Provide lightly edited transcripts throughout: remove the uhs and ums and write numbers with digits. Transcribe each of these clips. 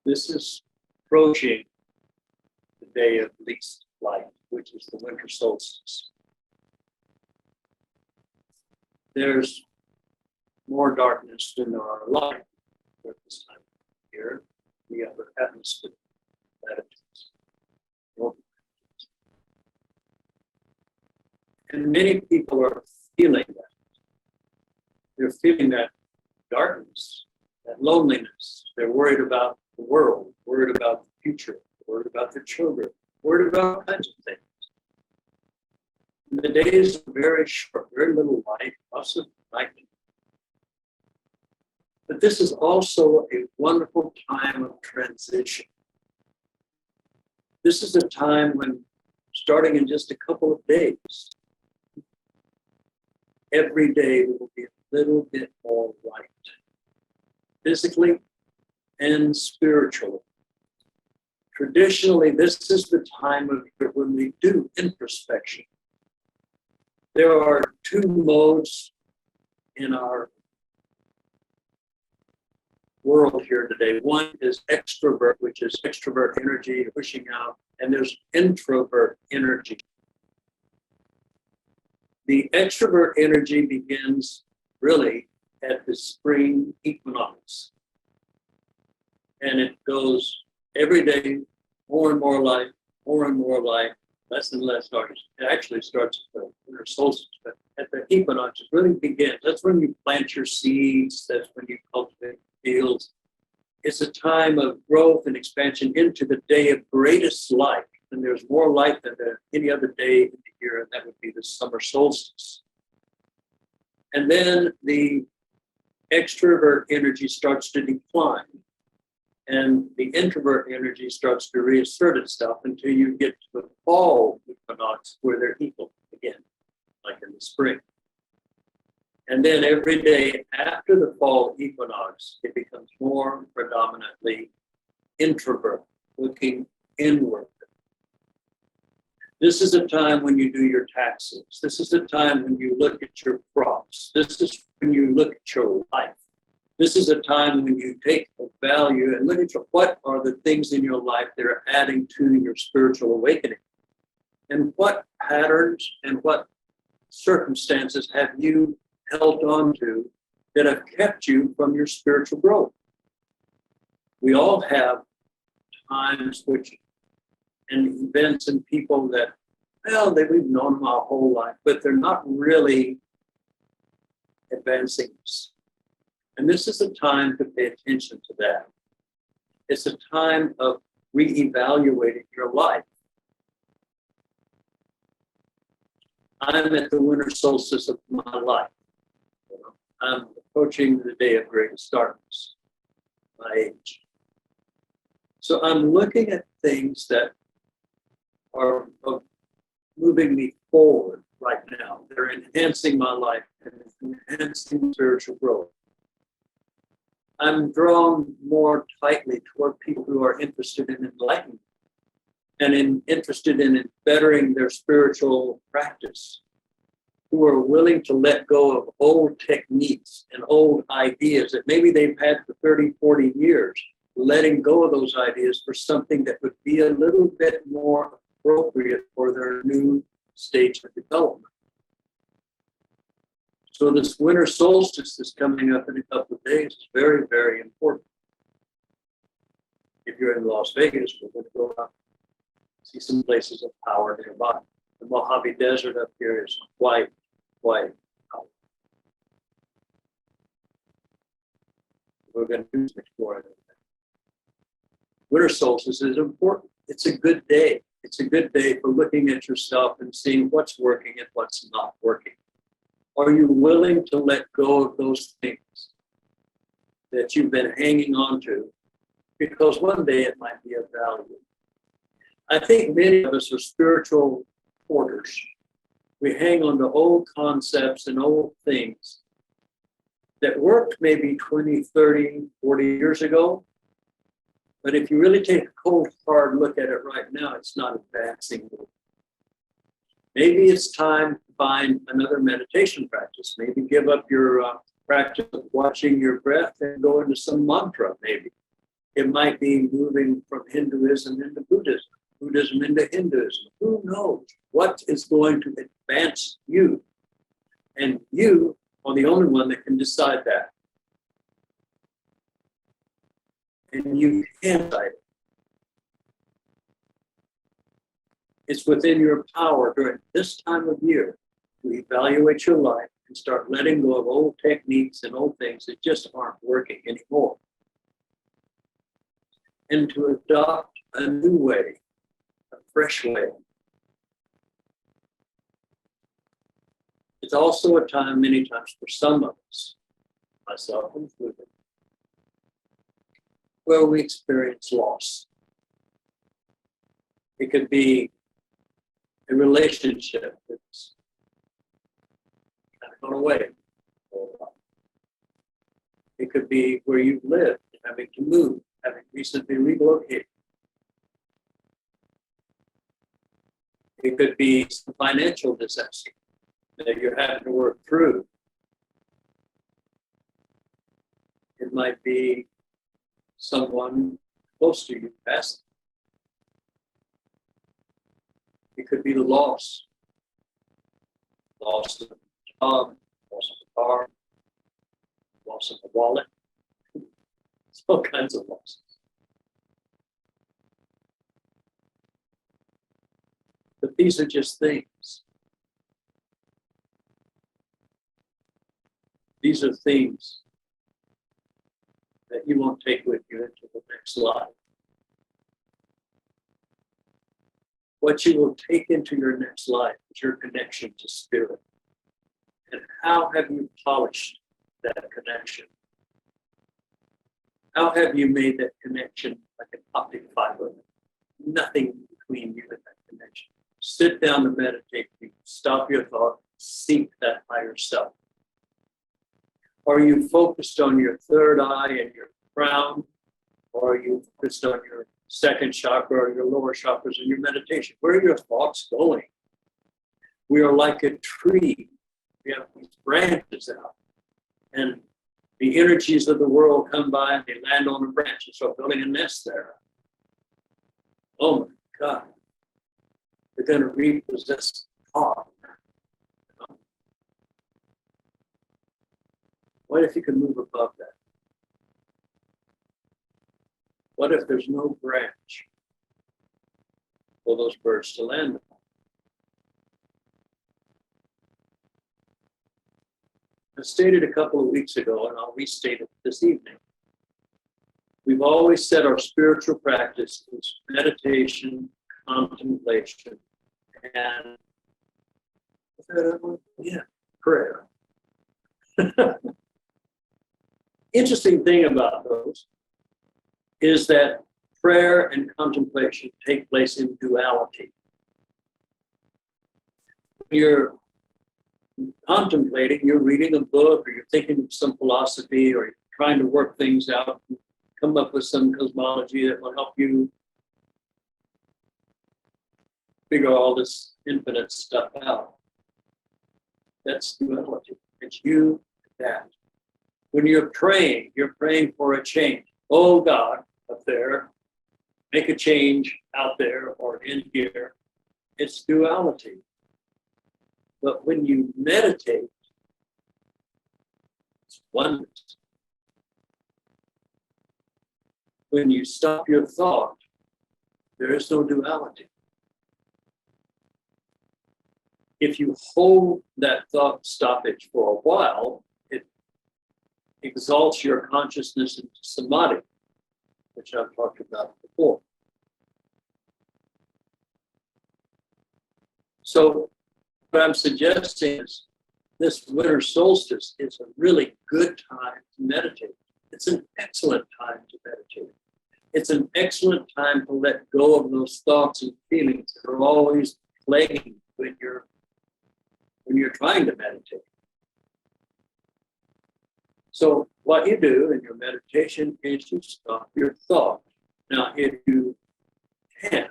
This is approaching the day of least light, which is the winter solstice. There's more darkness than there are light at this time of year. The other atmosphere latitudes. And many people are feeling that. They're feeling that darkness, that loneliness. They're worried about the world, worried about the future, worried about their children, worried about all kinds of things. And the days are very short, very little light, lots of lightning. But this is also a wonderful time of transition. This is a time when, starting in just a couple of days, every day there will be a little bit more light, physically and spiritually. Traditionally, this is the time of year when we do introspection. There are two modes in our world here today. One is extrovert, which is extrovert energy, pushing out, and there's introvert energy. The extrovert energy begins really at the spring equinox. And it goes every day, more and more light, more and more light, less and less darkness. It actually starts at the winter solstice, but at the equinox, it really begins. That's when you plant your seeds. That's when you cultivate fields. It's a time of growth and expansion into the day of greatest light. And there's more light than any other day in the year, and that would be the summer solstice. And then the extrovert energy starts to decline, and the introvert energy starts to reassert itself until you get to the fall equinox, where they're equal again, like in the spring. And then every day after the fall equinox, it becomes more predominantly introvert, looking inward. This is a time when you do your taxes. This is a time when you look at your crops. This is when you look at your life. This is a time when you take a value and look at what are the things in your life that are adding to your spiritual awakening. And what patterns and what circumstances have you held on to that have kept you from your spiritual growth? We all have times and events and people that, well, we've known them our whole life, but they're not really advancing us. And this is a time to pay attention to that. It's a time of reevaluating your life. I'm at the winter solstice of my life. I'm approaching the day of greatest darkness, my age. So I'm looking at things that are moving me forward right now. They're enhancing my life and enhancing spiritual growth. I'm drawn more tightly toward people who are interested in enlightenment and interested in bettering their spiritual practice, who are willing to let go of old techniques and old ideas that maybe they've had for 30, 40 years, letting go of those ideas for something that would be a little bit more appropriate for their new stage of development. So this winter solstice that's coming up in a couple of days is very, very important. If you're in Las Vegas, we're going to go out and see some places of power nearby. The Mojave Desert up here is quite powerful. We're going to do some exploring. Winter solstice is important. It's a good day. It's a good day for looking at yourself and seeing what's working and what's not working. Are you willing to let go of those things that you've been hanging on to? Because one day it might be of value. I think many of us are spiritual hoarders. We hang on to old concepts and old things that worked maybe 20, 30, 40 years ago. But if you really take a cold, hard look at it right now, it's not advancing. Maybe it's time to find another meditation practice. Maybe give up your practice of watching your breath and go into some mantra, maybe. It might be moving from Hinduism into Buddhism, Buddhism into Hinduism. Who knows what is going to advance you? And you are the only one that can decide that. And you can decide it. It's within your power during this time of year to evaluate your life and start letting go of old techniques and old things that just aren't working anymore. And to adopt a new way, a fresh way. It's also a time, many times for some of us, myself included, where we experience loss. It could be a relationship that's kind of gone away for a while. It could be where you've lived, having to move, having recently relocated. It could be some financial disaster that you're having to work through. It might be someone close to you passing. It could be the loss of a job, loss of a car, loss of a wallet, all kinds of losses. But these are just things. These are things that you won't take with you into the next life. What you will take into your next life is your connection to spirit. And how have you polished that connection? How have you made that connection like an optic fiber? Nothing between you and that connection. Sit down to meditate. Stop your thought. Seek that higher self. Are you focused on your third eye and your crown? Or are you focused on your second chakra or your lower chakras in your meditation? Where are your thoughts going? We are like a tree. We have these branches out. And the energies of the world come by and they land on the branch and start building a nest there. Oh my God. They're going to repossess God. What if you can move above that? What if there's no branch for those birds to land on? I stated a couple of weeks ago, and I'll restate it this evening. We've always said our spiritual practice is meditation, contemplation, and prayer. Interesting thing about those is that prayer and contemplation take place in duality. When you're contemplating, you're reading a book, or you're thinking of some philosophy, or you're trying to work things out, come up with some cosmology that will help you figure all this infinite stuff out. That's duality. It's you and that. When you're praying for a change. Oh God, up there, make a change out there or in here. It's duality. But when you meditate, it's oneness. When you stop your thought, there is no duality. If you hold that thought stoppage for a while, it exalts your consciousness into samadhi, which I've talked about before. So what I'm suggesting is this winter solstice is a really good time to meditate. It's an excellent time to meditate. It's an excellent time to let go of those thoughts and feelings that are always plaguing when you're trying to meditate. So what you do in your meditation is you stop your thought. Now, if you can,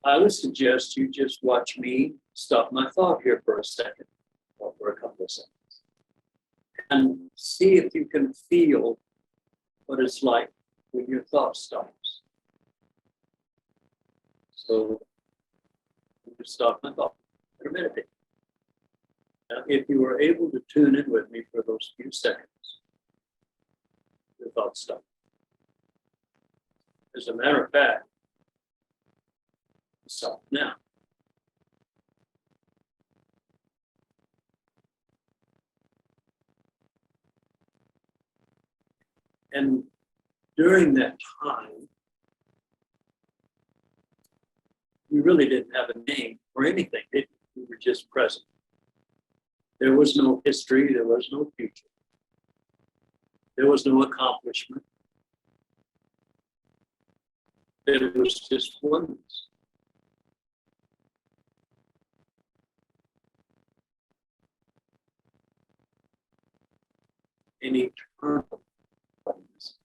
I would suggest you just watch me stop my thought here for a second, or for a couple of seconds, and see if you can feel what it's like when your thought stops. So you stop my thought and meditate. Now, if you were able to tune in with me for those few seconds, your thoughts stop. As a matter of fact, stop now. And during that time, we really didn't have a name or anything, did we? We were just present. There was no history, there was no future. There was no accomplishment. There was just oneness. An eternal oneness.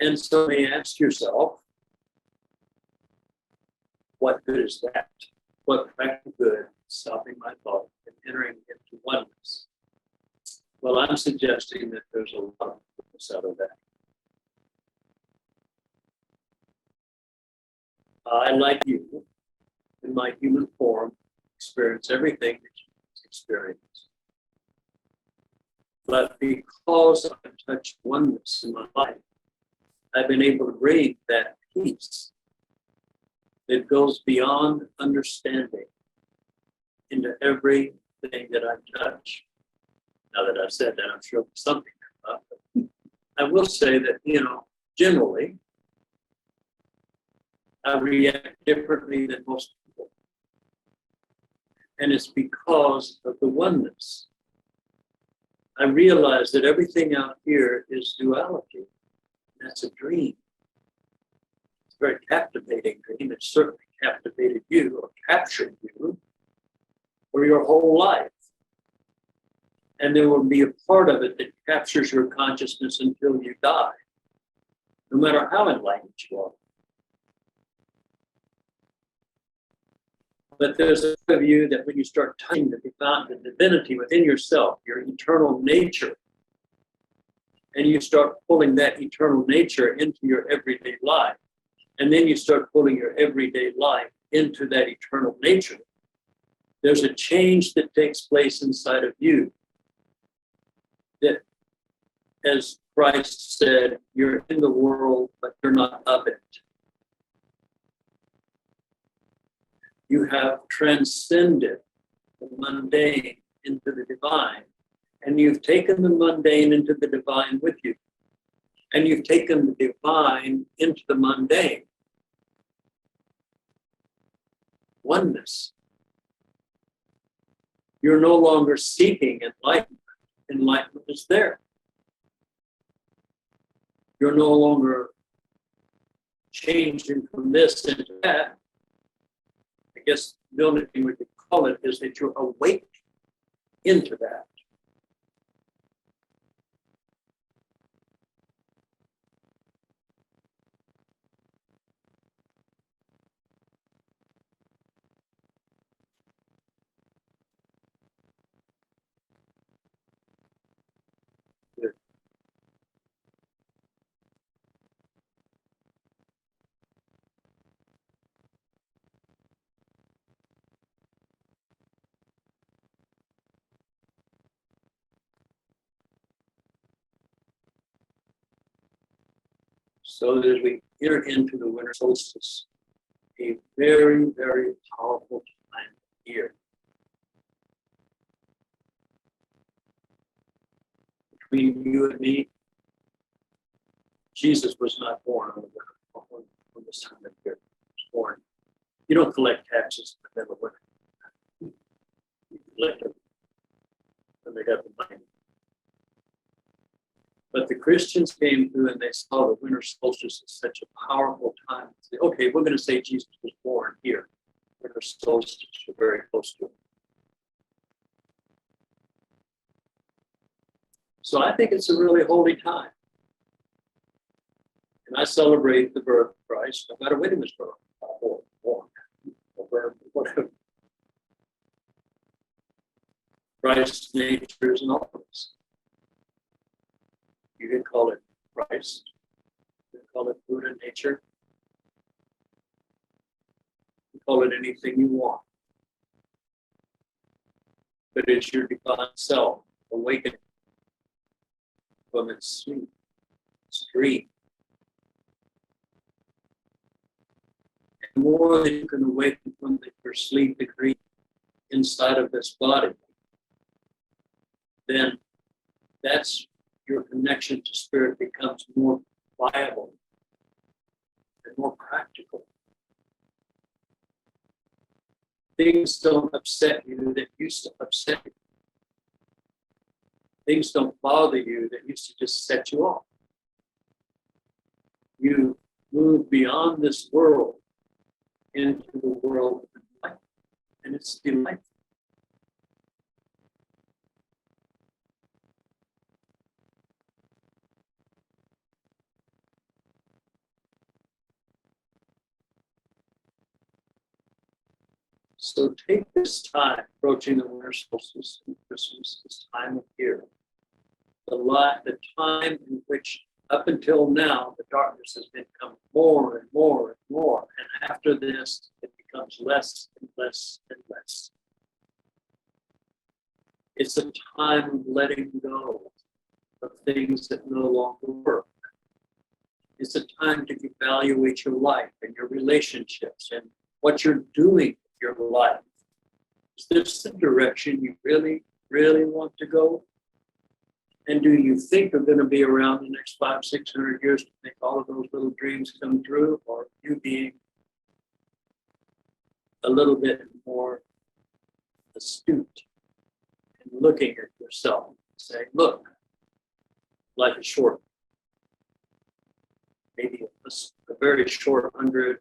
And so you ask yourself, what good is that? What practical good is stopping my thought and entering into oneness? Well, I'm suggesting that there's a lot of goodness out of that. I, like you, in my human form, experience everything that you experience. But because I've touched oneness in my life, I've been able to bring that peace that goes beyond understanding into everything that I touch. Now that I've said that, I'm sure there's something about it. I will say that, generally, I react differently than most people. And it's because of the oneness. I realize that everything out here is duality. That's a dream. It's a very captivating dream. It certainly captivated you or captured you for your whole life. And there will be a part of it that captures your consciousness until you die, no matter how enlightened you are. But there's a part of you that when you start touching the divinity within yourself, your eternal nature, and you start pulling that eternal nature into your everyday life, and then you start pulling your everyday life into that eternal nature, there's a change that takes place inside of you that, as Christ said, you're in the world, but you're not of it. You have transcended the mundane into the divine, and you've taken the mundane into the divine with you, and you've taken the divine into the mundane. Oneness. You're no longer seeking enlightenment. Enlightenment is there. You're no longer changing from this into that. I guess the only thing we could call it is that you're awake into that. Good. So that as we enter into the winter solstice, a very, very powerful time of year. Between you and me, Jesus was not born on the winter, on this time of year. He was born. You don't collect taxes in the middle of winter. You collect them when they have the money. But the Christians came through and they saw the winter solstice as such a powerful time. They say, okay, we're going to say Jesus was born here. Winter solstice, we're very close to it. So I think it's a really holy time. And I celebrate the birth of Christ, no matter when he was born, or whatever. Christ's nature is in all of us. You can call it Christ. You can call it Buddha nature. You can call it anything you want. But it's your divine self awakening from its sleep, its dream. And the more that you can awaken from your sleep and dream inside of this body, then that's your connection to spirit becomes more viable and more practical. Things don't upset you that used to upset you. Things don't bother you that used to just set you off. You move beyond this world into the world of life, and it's delightful. So take this time, approaching the winter solstice and Christmas, this time of year, the time in which up until now, the darkness has become more and more and more. And after this, it becomes less and less and less. It's a time of letting go of things that no longer work. It's a time to evaluate your life and your relationships and what you're doing with your life. Is this the direction you really, really want to go? And do you think you're going to be around the next 500-600 years to make all of those little dreams come true? Or you being a little bit more astute and looking at yourself and saying, look, life is short. Maybe a very short 100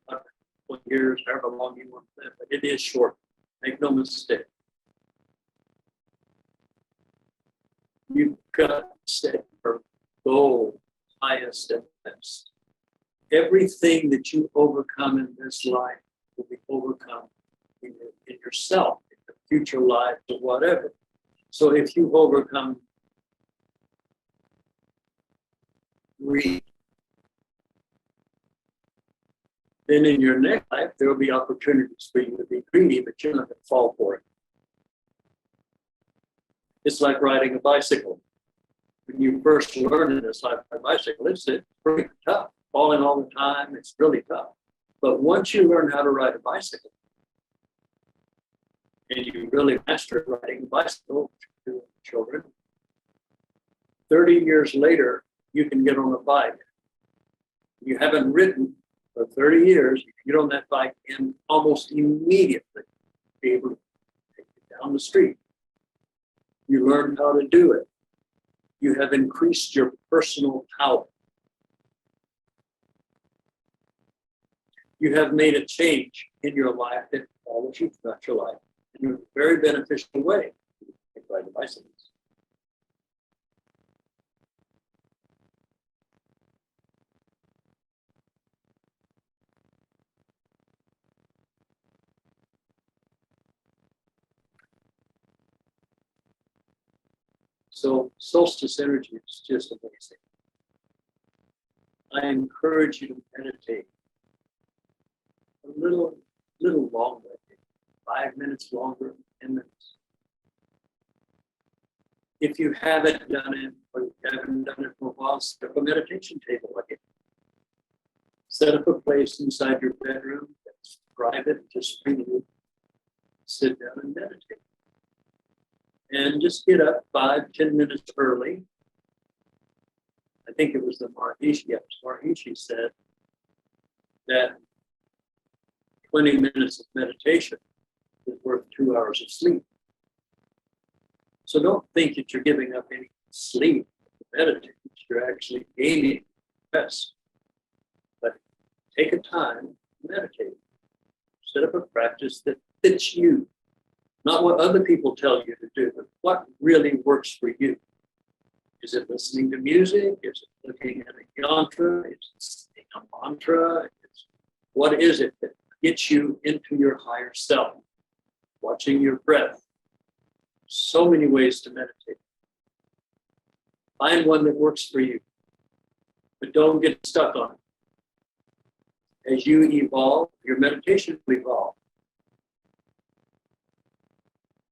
years, however long you want to live, but it is short. Make no mistake. You've got to set your goal highest and best. Everything that you overcome in this life will be overcome in yourself, in your future life, or whatever. So if you overcome greed, then in your next life, there will be opportunities for you to be greedy, but you're not going to fall for it. It's like riding a bicycle. When you first learn this life by bicycle, it's pretty tough. Falling all the time, it's really tough. But once you learn how to ride a bicycle, and you really master riding a bicycle to children, 30 years later, you can get on a bike. You haven't ridden for 30 years, you can get on that bike and almost immediately be able to take it down the street. You learn how to do it. You have increased your personal power. You have made a change in your life that follows you throughout your life in a very beneficial way. You can ride the bicycles. So solstice energy is just amazing. I encourage you to meditate a little longer, 5 minutes longer, 10 minutes. If you haven't done it, or you haven't done it for a while, set up a meditation table again. Set up a place inside your bedroom that's private, just for you. Sit down and meditate. And just get up 5-10 minutes early. I think it was the Maharishi said that 20 minutes of meditation is worth 2 hours of sleep. So don't think that you're giving up any sleep to meditate. You're actually gaining rest. But take a time to meditate. Set up a practice that fits you. Not what other people tell you to do, but what really works for you. Is it listening to music? Is it looking at a yantra? Is it saying a mantra? What is it that gets you into your higher self? Watching your breath. So many ways to meditate. Find one that works for you, but don't get stuck on it. As you evolve, your meditation will evolve.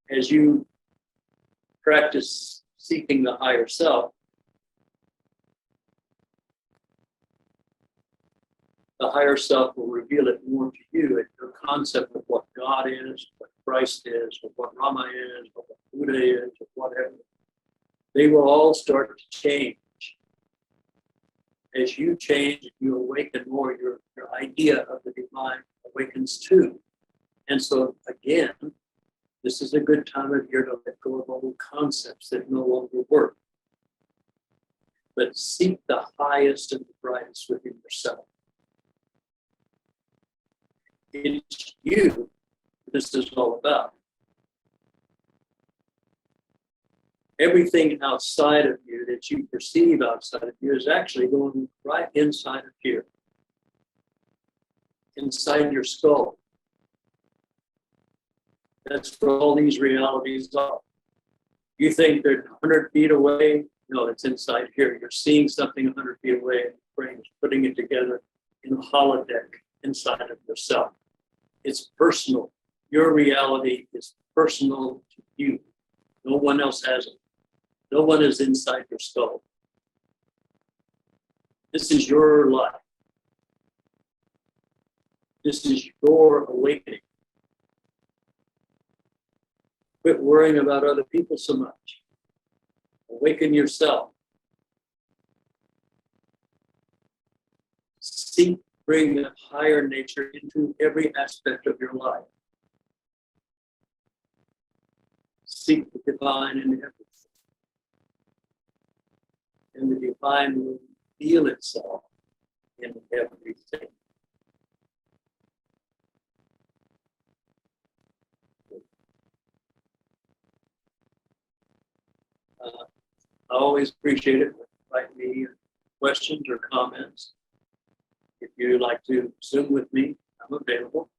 As you practice seeking the higher self, the higher self will reveal it more to you, and your concept of what God is, what Christ is, or what Rama is, or what Buddha is, or whatever. They will all start to change. As you change, you awaken more, your idea of the divine awakens too. And so again, this is a good time of year to let go of old concepts that no longer work. But seek the highest and the brightest within yourself. It's you this is all about. Everything outside of you that you perceive outside of you is actually going right inside of here, inside your skull. That's where all these realities are. You think they're 100 feet away? No, it's inside here. You're seeing something 100 feet away, and your brain is putting it together in a holodeck inside of yourself. It's personal. Your reality is personal to you. No one else has it. No one is inside your skull. This is your life. This is your awakening. Quit worrying about other people so much. Awaken yourself. Seek, bring that higher nature into every aspect of your life. Seek the divine in everything. And the divine will reveal itself in everything. I always appreciate it. Write me questions or comments. If you'd like to Zoom with me, I'm available.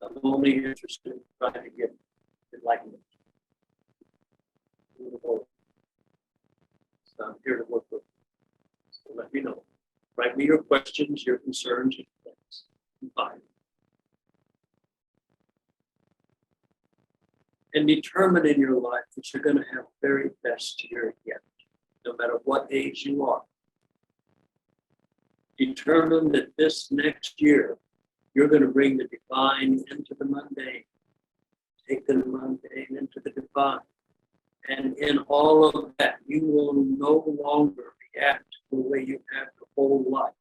I'm only interested in trying to get enlightenment. So I'm here to work with you. So let me know. Write me your questions, your concerns, your things. I'm fine. And determine in your life that you're going to have the very best year yet, no matter what age you are. Determine that this next year, you're going to bring the divine into the mundane. Take the mundane into the divine. And in all of that, you will no longer react the way you have your whole life.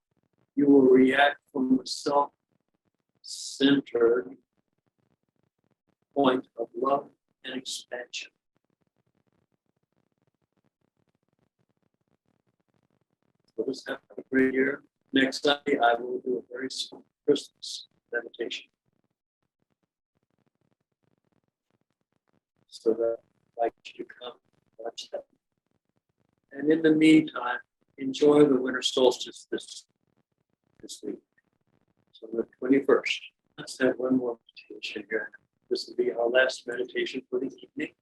You will react from a self-centered point of love and expansion. So let's have a great year. Next Sunday, I will do a very small Christmas meditation. So that I'd like you to come watch that. And in the meantime, enjoy the winter solstice this week. So the 21st. Let's have one more meditation here. This will be our last meditation for the evening.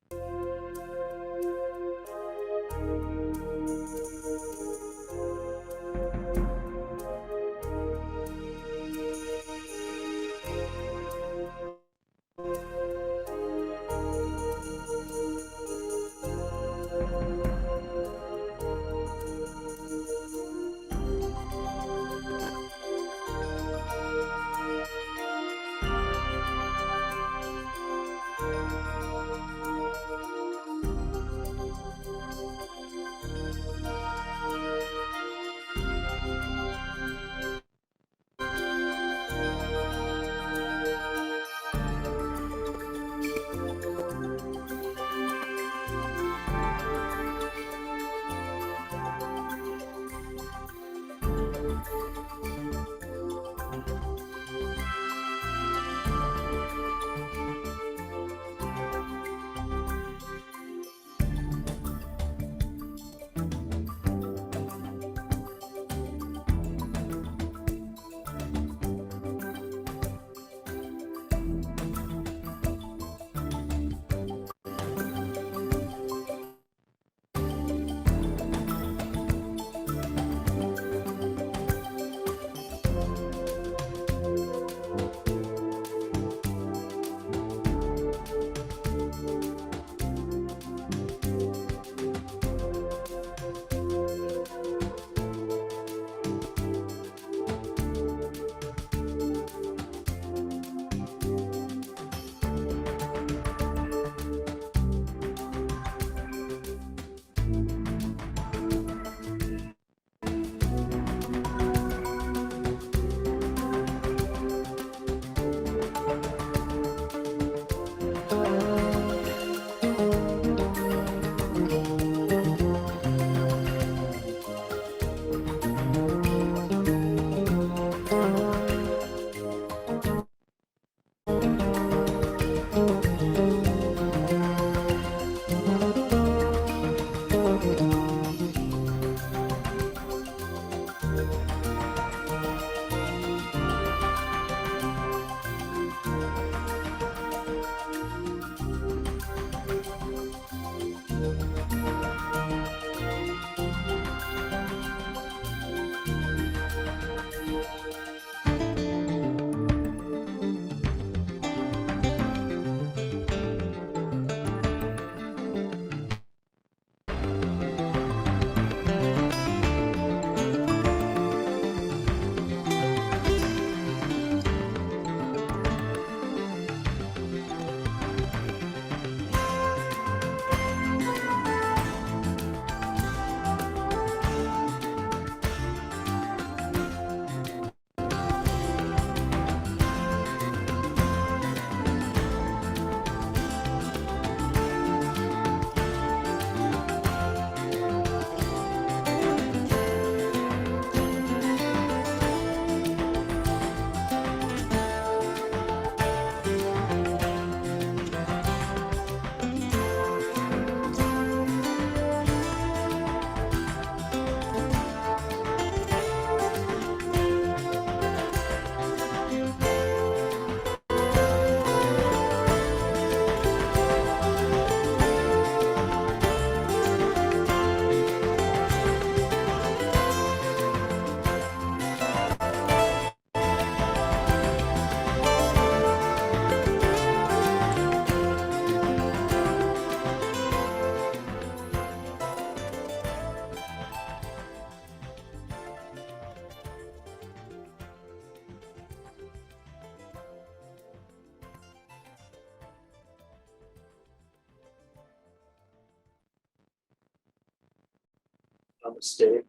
Namaste and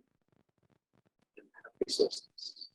happy solstice.